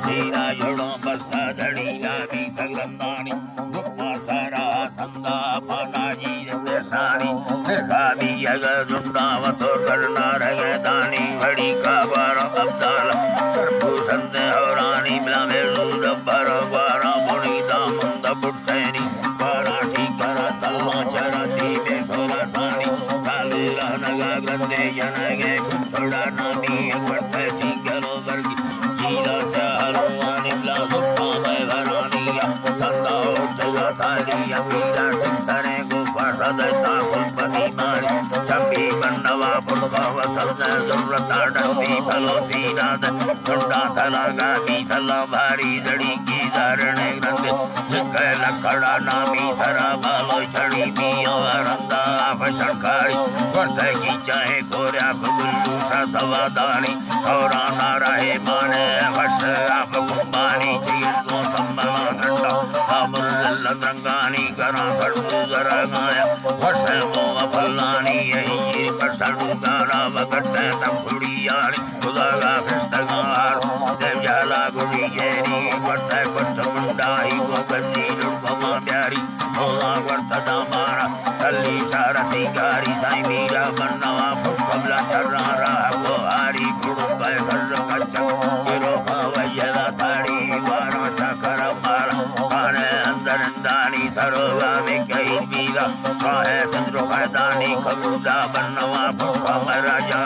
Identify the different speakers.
Speaker 1: शीरा जड़ों बस्ता धड़ी लादी सगंदानी दुखा सारा संदा पाना जी देसानी खादी अगर जुंडावत और करना रहे दानी बड़ी का बारा अब्दाला सरपू संत हरानी मिला मेरू डब्बर बारा मुनी दामुंद बुट्टैनी बाराठी करता चरती में सोला सानी सालूला नगा ग्रंथे जनगे थोड़ा नामी वर्तती करो वर्गी जीला से हलवानी मिला दुखा में भरानिया संता उठगा थालिया वीरा टिक्सरे को परसदता कुलपति मारी चंबी बन्नवा पुरका वसंत जुर्रता डंबी फलो सीनाद झुंडा थला गादी थला भारी जड़ी की धारणे ग्रंथ जिसके लखड़ा नामी सरा बालो छड़ी पियो रंदा भषणकारी वर्ष की चाहे कोर्या गुल्लू सा सवादानी और ना रहे माने वर्ष आप कुंबानी चीजों संबला घंटा अमृत रंगानी करा खड़ू जरा गाया वर्ष मोह फलानी यही परसड़ू गारा बगटे तंगुड़ियानी खुदागा फिस्तगार देव जाला गुड़ी जेरी वर्ष कुछ मुंडाई को गंदी लुड़मा प्यारी भोला वर्ष दामारा कल्ली सारा सिंगारी साई मीरा बनवा कमला चर्रा रहा को हारी गुड़ पे घर कच्चा गिरो वैया थाड़ी बारा चकर मारा खाने अंदर दानी सरोवा में कई मीरा काहे संद्रो दानी खबूदा बनवा भूखा राजा